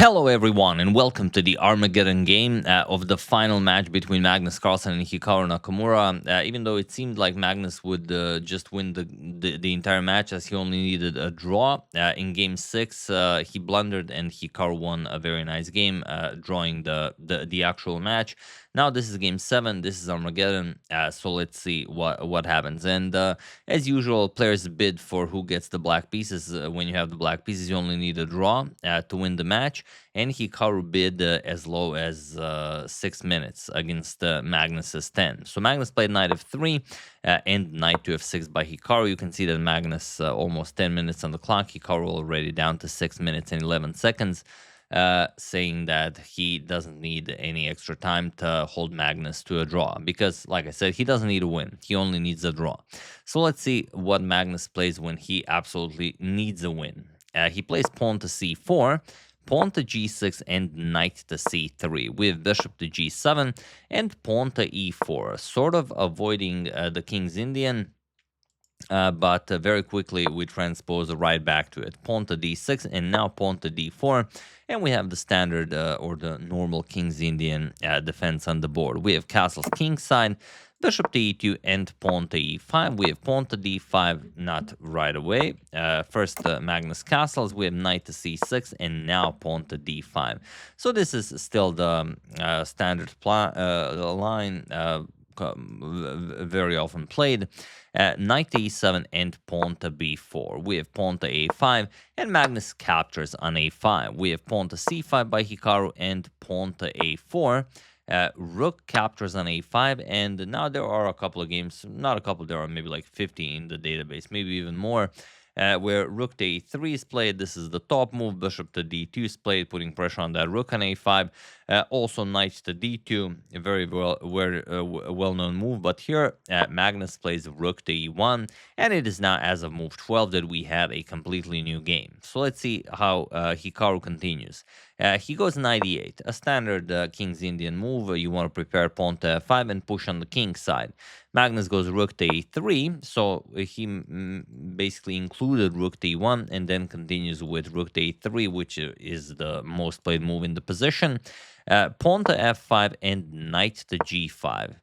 Hello everyone and welcome to the Armageddon game of the final match between Magnus Carlsen and Hikaru Nakamura. Even though it seemed like Magnus would just win the entire match as he only needed a draw, in game 6 he blundered and Hikaru won a very nice game, drawing the actual match. Now this is game 7, this is Armageddon, so let's see what happens. And as usual, players bid for who gets the black pieces. When you have the black pieces, you only need a draw to win the match. And Hikaru bid as low as 6 minutes against Magnus's 10. So Magnus played knight f3 and knight to f6 by Hikaru. You can see that Magnus almost 10 minutes on the clock. Hikaru already down to 6 minutes and 11 seconds. Saying that he doesn't need any extra time to hold Magnus to a draw because, like I said, he doesn't need a win. He only needs a draw. So let's see what Magnus plays when he absolutely needs a win. He plays pawn to c4, pawn to g6, and knight to c3 with bishop to g7 and pawn to e4, sort of avoiding the King's Indian. But very quickly we transpose right back to it. Pawn to d6 and now pawn to d4. And we have the standard or the normal King's Indian defense on the board. We have castles kingside, bishop to e2 and pawn to e5. We have pawn to d5, not right away. First Magnus castles, we have knight to c6 and now pawn to d5. So this is still the standard line, very often played. Knight to e7 and pawn to b4. We have pawn to a5 and Magnus captures on a5. We have pawn to c5 by Hikaru and pawn to a4. Rook captures on a5, and now there are a couple of games, not a couple, there are maybe like 50 in the database, maybe even more, where rook to a3 is played. This is the top move. Bishop to d2 is played, putting pressure on that rook on a5. Also knight to d2, a very well-known move. But here Magnus plays rook to e1, and it is now as of move 12 that we have a completely new game. So let's see how Hikaru continues. He goes knight e8, a standard King's Indian move. You want to prepare pawn to f5 and push on the king's side. Magnus goes rook to e3, so he basically included rook to e1 and then continues with rook to e3, which is the most played move in the position. Pawn to f5 and knight to g5.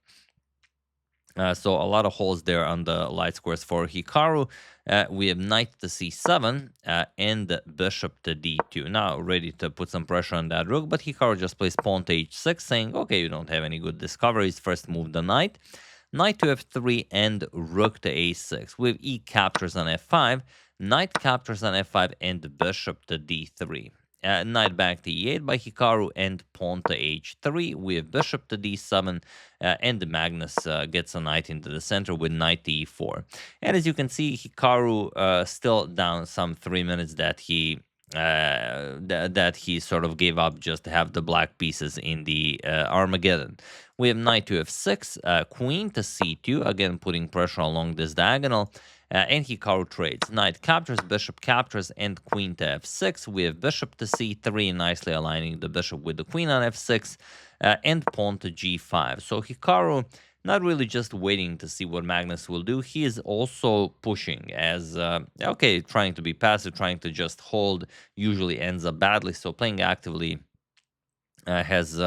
So a lot of holes there on the light squares for Hikaru. We have knight to c7 and bishop to d2. Now ready to put some pressure on that rook, but Hikaru just plays pawn to h6, saying, okay, you don't have any good discoveries. First move the knight. Knight to f3 and rook to a6. With e captures on f5, knight captures on f5 and bishop to d3. Knight back to e8 by Hikaru and pawn to h3. We have bishop to d7 and Magnus gets a knight into the center with knight to e4. And as you can see, Hikaru still down some 3 minutes that he sort of gave up just to have the black pieces in the Armageddon. We have knight to f6, queen to c2, again putting pressure along this diagonal. And Hikaru trades. Knight captures, bishop captures, and queen to f6. We have bishop to c3, nicely aligning the bishop with the queen on f6, and pawn to g5. So Hikaru not really just waiting to see what Magnus will do. He is also pushing as, okay, trying to be passive, trying to just hold, usually ends up badly. So playing actively has,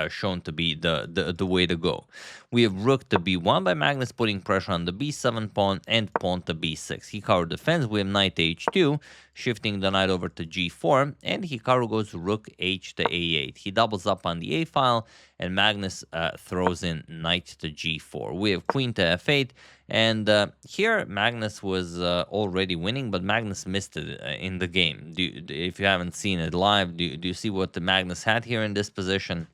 shown to be the way to go. We have rook to b1 by Magnus, putting pressure on the b7 pawn and pawn to b6. Hikaru defends. We have knight to h2, shifting the knight over to g4, and Hikaru goes rook h to a8. He doubles up on the a file, and Magnus throws in knight to g4. We have queen to f8, and here Magnus was already winning, but Magnus missed it in the game. If you haven't seen it live, do you see what the Magnus had here in this position?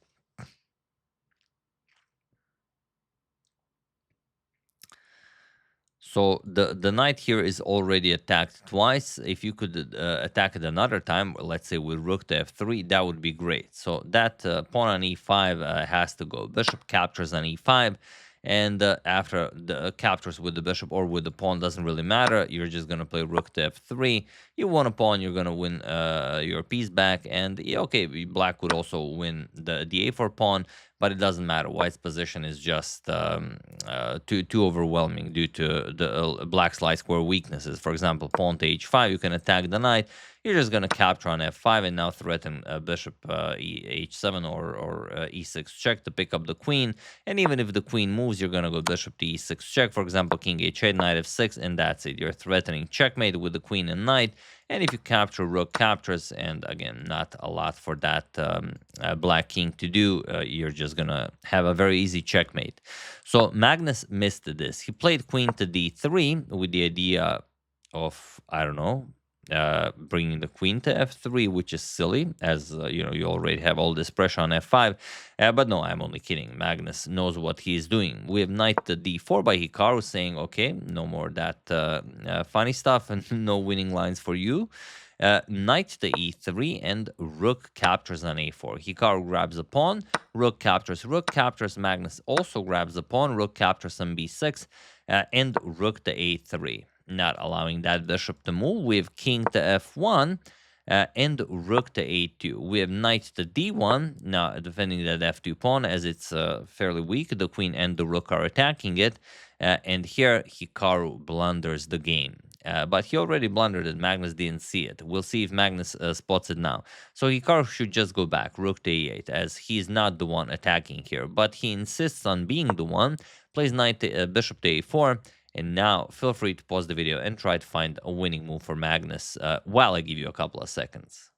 So the knight here is already attacked twice. If you could attack it another time, let's say with rook to f3, that would be great. So that pawn on e5 has to go. Bishop captures on e5. And after the captures with the bishop or with the pawn, doesn't really matter. You're just going to play rook to f3. You won a pawn, you're going to win your piece back. And okay, black would also win the a4 pawn, but it doesn't matter. White's position is just too overwhelming due to the black's light square weaknesses. For example, pawn to h5, you can attack the knight. you're just going to capture on f5 and now threaten bishop h7 or e6 check to pick up the queen. And even if the queen moves, you're going to go bishop to e6 check, for example, king h8, knight f6, and that's it. You're threatening checkmate with the queen and knight. And if you capture, rook captures, and again, not a lot for that black king to do, you're just going to have a very easy checkmate. So Magnus missed this. He played queen to d3 with the idea of, I don't know, bringing the queen to f3, which is silly, as you know, you already have all this pressure on f5. But no, I'm only kidding. Magnus knows what he is doing. We have knight to d4 by Hikaru, saying, okay, no more that funny stuff and no winning lines for you. Knight to e3 and rook captures on a4. Hikaru grabs a pawn, rook captures, Magnus also grabs a pawn, rook captures on b6, and rook to a3. Not allowing that bishop to move. We have king to f1 and rook to a2. We have knight to d1, now defending that f2 pawn as it's fairly weak. The queen and the rook are attacking it, and here Hikaru blunders the game. But he already blundered it. Magnus didn't see it. We'll see if Magnus spots it now. So Hikaru should just go back, rook to e8, as he's not the one attacking here. But he insists on being the one, plays knight to, bishop to a4, and now feel free to pause the video and try to find a winning move for Magnus while I give you a couple of seconds.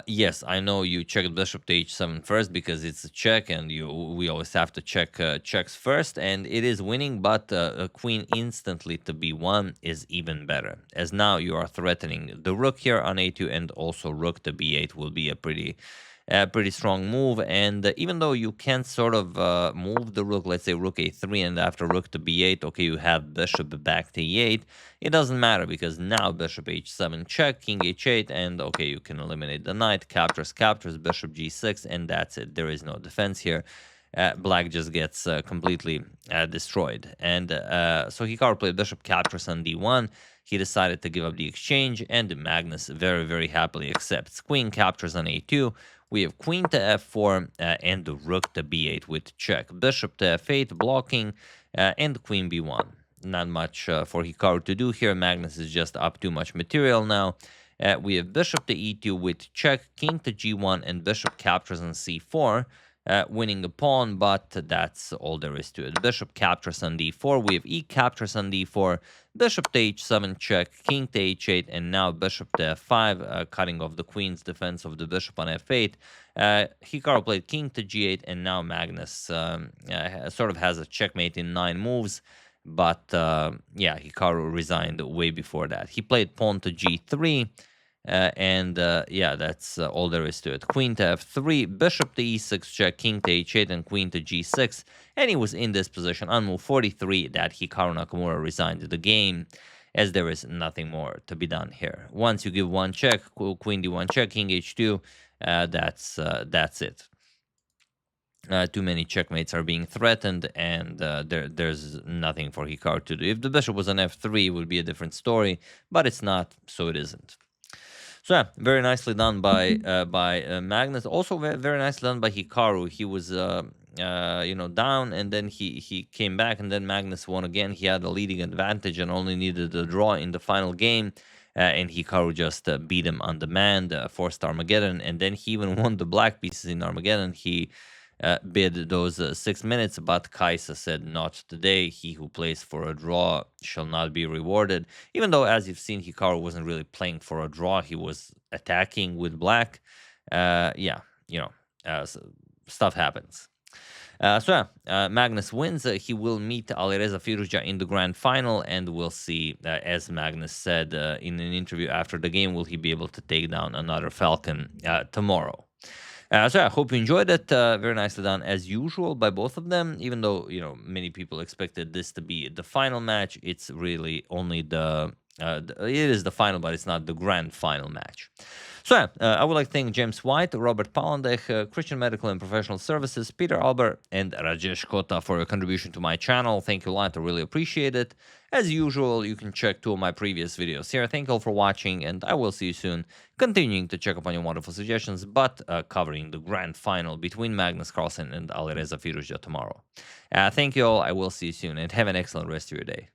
Yes, I know you checked bishop to h7 first because it's a check, and we always have to check checks first, and it is winning, but a queen instantly to b1 is even better, as now you are threatening the rook here on a2, and also rook to b8 will be a pretty strong move. And even though you can sort of move the rook, let's say rook a3, and after rook to b8, okay, you have bishop back to e8, it doesn't matter because now bishop h7 check, king h8, and okay, you can eliminate the knight, captures, bishop g6, and that's it. There is no defense here. Black just gets completely destroyed. And so Hikaru played bishop captures on d1. He decided to give up the exchange, and Magnus very, very happily accepts. Queen captures on a2. We have queen to f4 and the rook to b8 with check. Bishop to f8 blocking and queen b1. Not much for Hikaru to do here. Magnus is just up too much material now. We have bishop to e2 with check, king to g1, and bishop captures on c4. Winning the pawn, but that's all there is to it. Bishop captures on d4. We have e captures on d4. Bishop to h7 check, king to h8, and now bishop to f5, cutting off the queen's defense of the bishop on f8. Hikaru played king to g8, and now Magnus sort of has a checkmate in 9 moves. But yeah, Hikaru resigned way before that. He played pawn to g3. Yeah, that's all there is to it. Queen to f3, bishop to e6 check, king to h8, and queen to g6. And he was in this position on move 43 that Hikaru Nakamura resigned the game, as there is nothing more to be done here. Once you give one check, queen d1 check, king h2, that's it. Too many checkmates are being threatened, and there's nothing for Hikaru to do. If the bishop was on f3, it would be a different story, but it's not, so it isn't. So yeah, very nicely done by Magnus. Also very nicely done by Hikaru. He was down, and then he came back, and then Magnus won again. He had a leading advantage and only needed a draw in the final game, and Hikaru just beat him on demand, forced Armageddon, and then he even won the black pieces in Armageddon. He bid those 6 minutes, but Kaisa said, not today. He who plays for a draw shall not be rewarded. Even though, as you've seen, Hikaru wasn't really playing for a draw. He was attacking with black. Yeah, stuff happens. Magnus wins. He will meet Alireza Firuza in the grand final, and we'll see, as Magnus said in an interview after the game, will he be able to take down another Falcon tomorrow. So I hope you enjoyed it. Very nicely done as usual by both of them. Even though many people expected this to be the final match, it's really only it is the final, but it's not the grand final match. So I would like to thank James White, Robert Palandech, Christian Medical and Professional Services, Peter Albert, and Rajesh Kota for your contribution to my channel. Thank you a lot. I really appreciate it. As usual, you can check 2 of my previous videos here. Thank you all for watching, and I will see you soon, continuing to check up on your wonderful suggestions, but covering the grand final between Magnus Carlsen and Alireza Firuza tomorrow. Thank you all. I will see you soon, and have an excellent rest of your day.